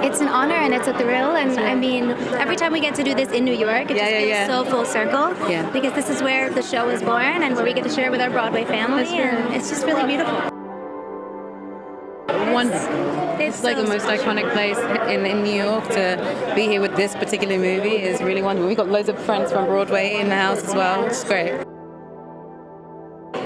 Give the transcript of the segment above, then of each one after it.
It's an honor and it's a thrill, and I mean, every time we get to do this in New York, it just feels so full circle, because this is where the show is born and where we get to share it with our Broadway family, and it's just really beautiful. Wonderful. It's like the most iconic place in New York. To be here with this particular movie is really wonderful. We've got loads of friends from Broadway in the house as well. It's great.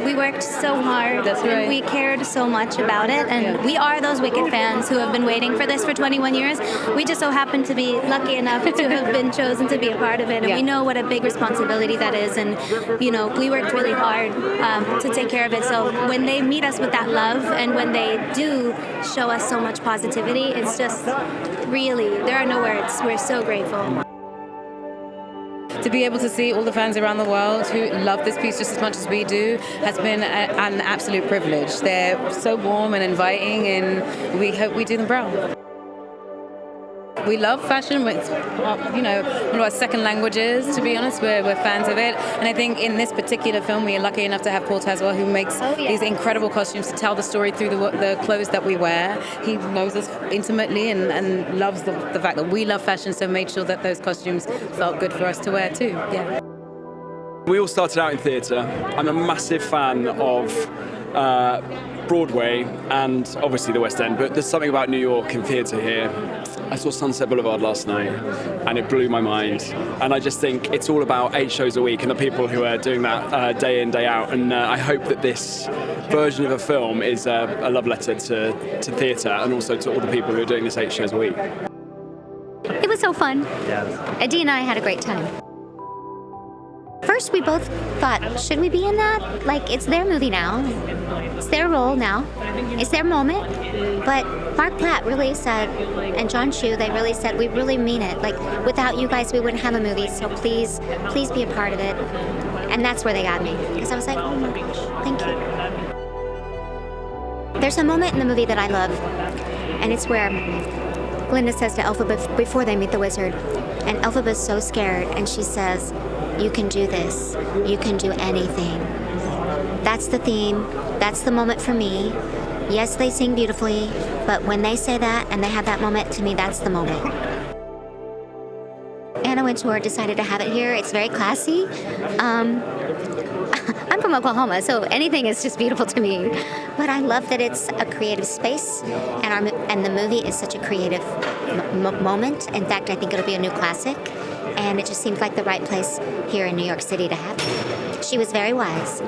We worked so hard. That's right. We cared so much about it, and we are those Wicked fans who have been waiting for this for 21 years. We just so happen to be lucky enough to have been chosen to be a part of it, and we know what a big responsibility that is, and we worked really hard to take care of it. So when they meet us with that love, and when they do show us so much positivity, it's just really, there are no words. We're so grateful. To be able to see all the fans around the world who love this piece just as much as we do has been an absolute privilege. They're so warm and inviting, and we hope we do them proud. We love fashion. It's one of our second languages, to be honest. We're fans of it. And I think in this particular film, we are lucky enough to have Paul Tazwell, who makes these incredible costumes to tell the story through the clothes that we wear. He knows us intimately and loves the fact that we love fashion, so made sure that those costumes felt good for us to wear too. Yeah. We all started out in theatre. I'm a massive fan of Broadway and obviously the West End, but there's something about New York and theatre here. I saw Sunset Boulevard last night and it blew my mind, and I just think it's all about 8 shows a week and the people who are doing that day in, day out, and I hope that this version of a film is a love letter to theatre and also to all the people who are doing this 8 shows a week. It was so fun. Adi and I had a great time. First, we both thought, should we be in that? Like, it's their movie now. It's their role now. It's their moment. But Mark Platt really said, and M.Chu, they really said, we really mean it. Like, without you guys, we wouldn't have a movie, so please be a part of it. And that's where they got me. Because I was like, oh my gosh, thank you. There's a moment in the movie that I love, and it's where Glinda says to Elphaba before they meet the wizard, and Elphaba's so scared, and she says, you can do this. You can do anything. That's the theme. That's the moment for me. Yes, they sing beautifully, but when they say that and they have that moment, to me, that's the moment. Anna Wintour decided to have it here. It's very classy. I'm from Oklahoma, so anything is just beautiful to me. But I love that it's a creative space, and the movie is such a creative moment. In fact, I think it'll be a new classic. And it just seemed like the right place here in New York City to have it. She was very wise.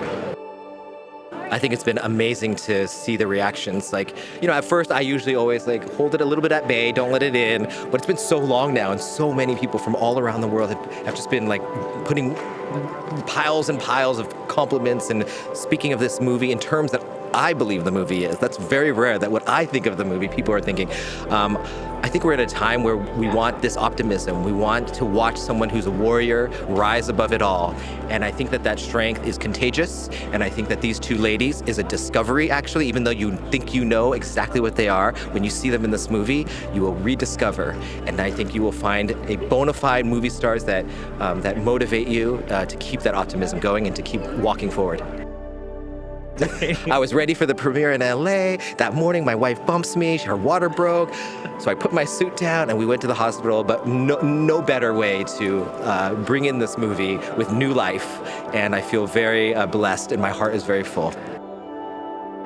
I think it's been amazing to see the reactions. Like, at first I usually always hold it a little bit at bay, don't let it in. But it's been so long now, and so many people from all around the world have just been putting piles and piles of compliments and speaking of this movie in terms that I believe the movie is. That's very rare that what I think of the movie, people are thinking. I think we're at a time where we want this optimism. We want to watch someone who's a warrior rise above it all. And I think that strength is contagious. And I think that these 2 ladies is a discovery, actually, even though you think you know exactly what they are. When you see them in this movie, you will rediscover. And I think you will find a bona fide movie stars that motivate you to keep that optimism going and to keep walking forward. I was ready for the premiere in LA. That morning, my wife bumps me, her water broke. So I put my suit down and we went to the hospital, but no better way to bring in this movie with new life. And I feel very blessed and my heart is very full.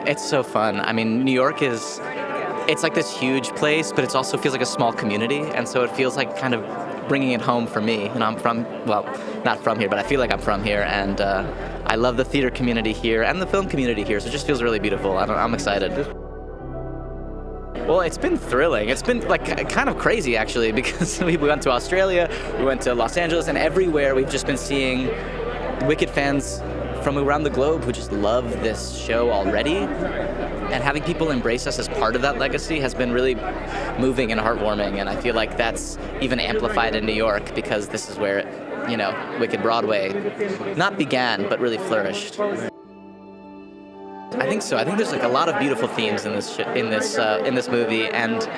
It's so fun. I mean, New York it's like this huge place, but it also feels like a small community. And so it feels like kind of bringing it home for me. And I'm from, not from here, but I feel like I'm from here. And I love the theater community here and the film community here, so it just feels really beautiful. I'm excited. Well, it's been thrilling. It's been kind of crazy, actually, because we went to Australia, we went to Los Angeles, and everywhere we've just been seeing Wicked fans from around the globe who just love this show already. And having people embrace us as part of that legacy has been really moving and heartwarming. And I feel like that's even amplified in New York because this is where, Wicked Broadway not began, but really flourished. I think so. I think there's like a lot of beautiful themes in this movie, and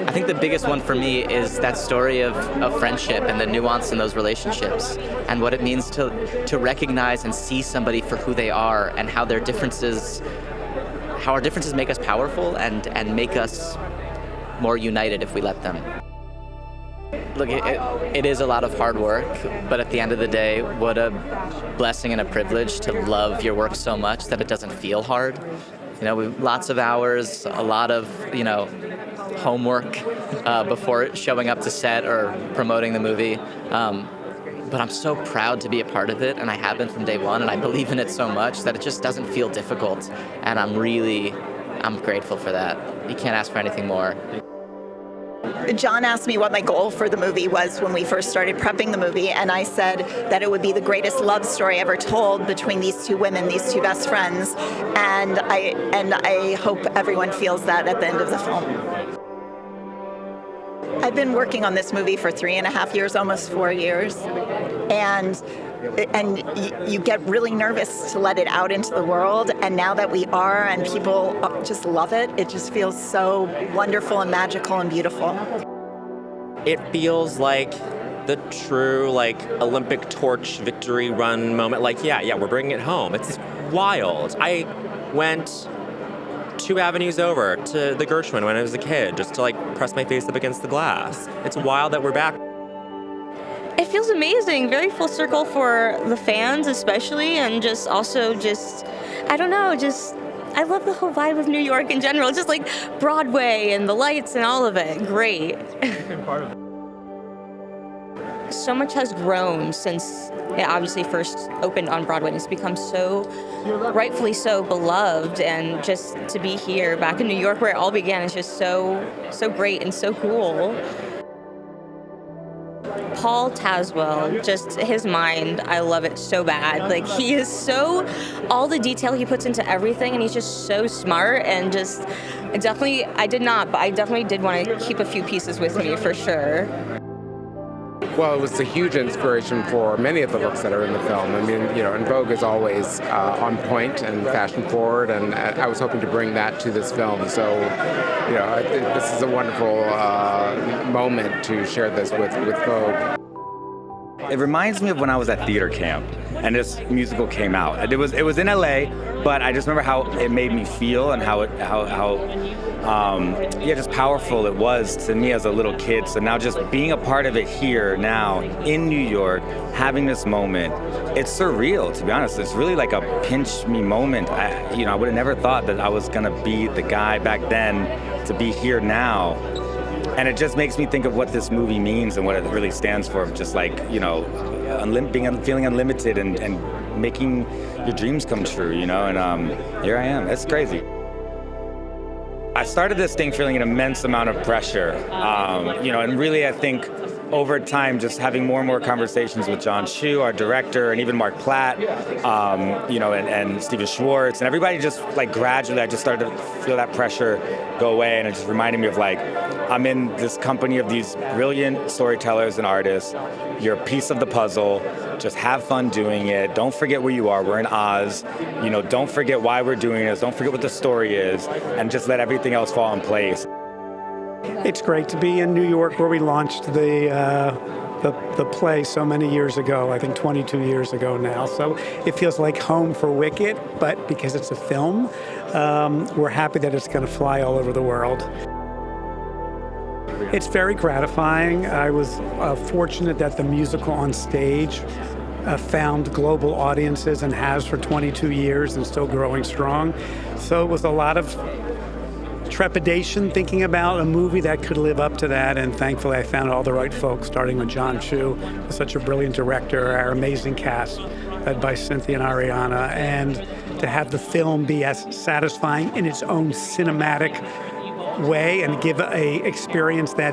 I think the biggest one for me is that story of friendship and the nuance in those relationships, and what it means to recognize and see somebody for who they are, and how our differences make us powerful and make us more united if we let them. Look, it is a lot of hard work, but at the end of the day, what a blessing and a privilege to love your work so much that it doesn't feel hard. Lots of hours, a lot of, homework before showing up to set or promoting the movie. But I'm so proud to be a part of it, and I have been from day one, and I believe in it so much that it just doesn't feel difficult. And I'm grateful for that. You can't ask for anything more. John asked me what my goal for the movie was when we first started prepping the movie, and I said that it would be the greatest love story ever told between these two women, these two best friends, and I hope everyone feels that at the end of the film. I've been working on this movie for 3.5 years, almost 4 years, and you get really nervous to let it out into the world, and now that we are and people just love it, it just feels so wonderful and magical and beautiful. It feels like the true Olympic torch victory run moment. We're bringing it home. It's wild. I went 2 avenues over to the Gershwin when I was a kid just to press my face up against the glass. It's wild that we're back. It feels amazing, very full circle for the fans especially, and I love the whole vibe of New York in general, just like Broadway and the lights and all of it. Great. So much has grown since it obviously first opened on Broadway, and it's become so, rightfully so, beloved, and just to be here back in New York where it all began is just so great and so cool. Paul Tazwell, just his mind, I love it so bad. He is all the detail he puts into everything, and he's just so smart, and I definitely did want to keep a few pieces with me for sure. Well, it was a huge inspiration for many of the looks that are in the film. I mean, and Vogue is always on point and fashion forward, and I was hoping to bring that to this film. So, I think this is a wonderful moment to share this with Vogue. It reminds me of when I was at theater camp and this musical came out. It was in LA, but I just remember how it made me feel and how just powerful it was to me as a little kid. So now just being a part of it here now in New York, having this moment, it's surreal, to be honest. It's really like a pinch me moment. I would have never thought that I was gonna be the guy back then to be here now. And it just makes me think of what this movie means and what it really stands for, just feeling unlimited and making your dreams come true, and here I am. It's crazy. I started this thing feeling an immense amount of pressure, and really I think over time just having more and more conversations with M.Chu, our director, and even Mark Platt, and Steven Schwartz, and everybody just gradually I just started to feel that pressure go away, and it just reminded me of I'm in this company of these brilliant storytellers and artists. You're a piece of the puzzle. Just have fun doing it. Don't forget where you are. We're in Oz. Don't forget why we're doing this. Don't forget what the story is, and just let everything else fall in place. It's great to be in New York, where we launched the play so many years ago, I think 22 years ago now. So it feels like home for Wicked, but because it's a film, we're happy that it's going to fly all over the world. It's very gratifying. I was fortunate that the musical on stage found global audiences and has for 22 years and still growing strong. So it was a lot of trepidation thinking about a movie that could live up to that, and thankfully I found all the right folks, starting with M.Chu, such a brilliant director, our amazing cast led by Cynthia and Ariana, and to have the film be as satisfying in its own cinematic way and give a experience that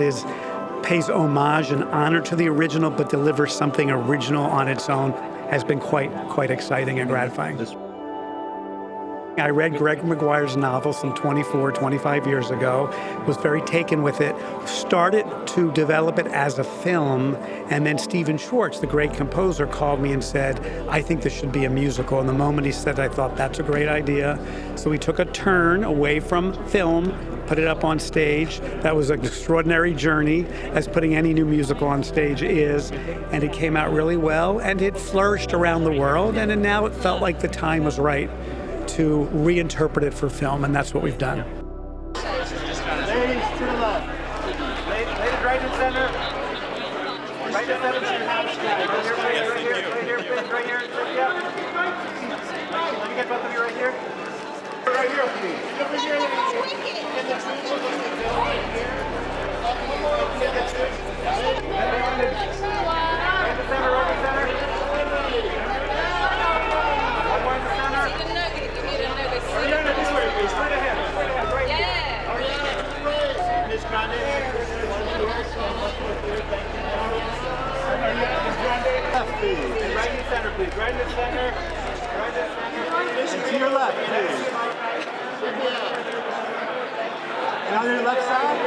pays homage and honor to the original but delivers something original on its own. has been quite exciting and gratifying. I read Greg McGuire's novel some 25 years ago, was very taken with it, started to develop it as a film, and then Stephen Schwartz, the great composer, called me and said, I think this should be a musical. And the moment he said, I thought, that's a great idea. So we took a turn away from film, put it up on stage. That was an extraordinary journey, as putting any new musical on stage is, and it came out really well, and it flourished around the world, and now it felt like the time was right to reinterpret it for film, and that's what we've done. Ladies to the left. Ladies right in center. Right in center. Right here. Yeah. Let me get both of you right here. Right here, please. Over here. In the tree. Right here. Right in center. Right in center. One in the center. Ariana, this way, please. Straight ahead. Right here. Ariana. Miss Grande. Left, please. And right in the center, please. Right in the center. Right in the center. And to your left, please. And on your left side.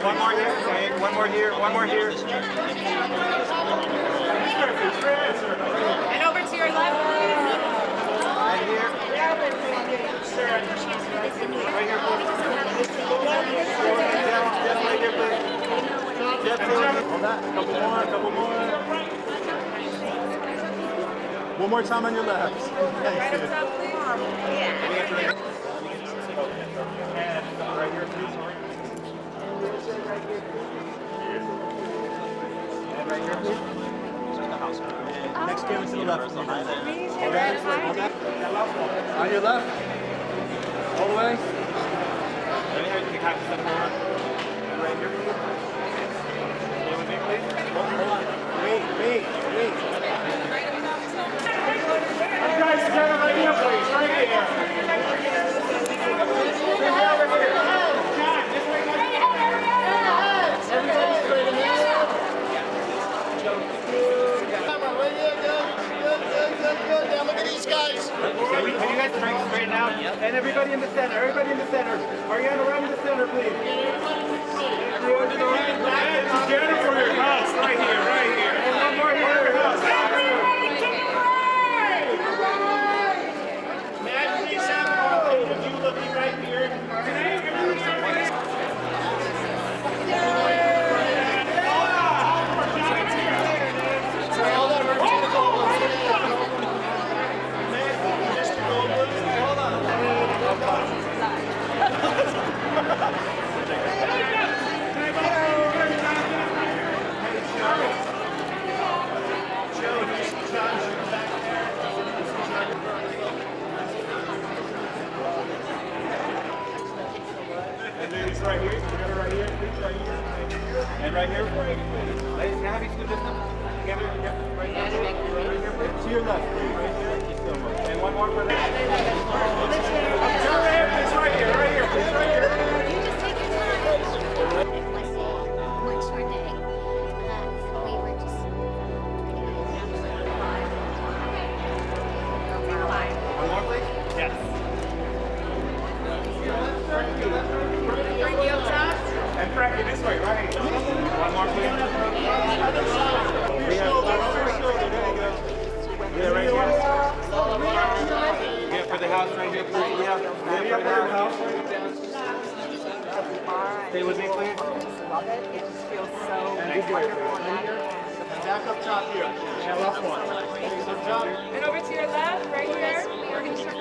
One more here. Okay. One more here. One more here. And over to your left. Right here. Right here, please. Just right here, please. Just hold that. Couple more. One more time on your left. Thanks, dude. Yeah. And right here, please. And right here, please. And next camera to the left. Hold that. On your left. All the way. Right here, you can have to step forward. And right here, please. Stay with me, please. Hold on. Wait. You guys stand right here, please. Right here. Over here. John, this way. Everybody straight ahead. Good. Now look at these guys. Can you guys straighten out? And everybody in the center. Ariana, right in the center, please. Everyone to the right. Together for your house. Right here. And one more here for your house. May I please have all eight of you looking right here? Right here, together right here, please, right here, and right here. Ladies, can I have you scoot this up? Together, right here, to your left, please. Thank you so much. And one more for that. Please, right here, please, right here. You just take your time. One short day. We were just One more, please? Yes. And Frankie, this way, right? One more, please. There you go. Yeah, right here. Yeah, for the house right here, please. Yeah, for the house. Stay with me, please. Love it. It just feels so wonderful. Back up top here. Yeah, last one. And over to your left, right here. We're going to start.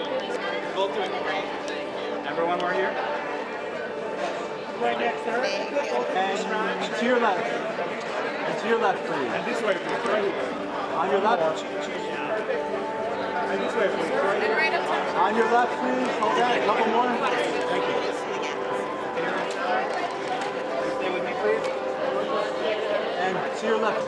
Both doing great. Remember one more here? Right next, sir. And to your left. And to your left, please. And this way, please. Right here. On your left. And this way, please. And right up top. On your left, please. Hold that. A couple more. Thank you. Stay with me, please. And to your left.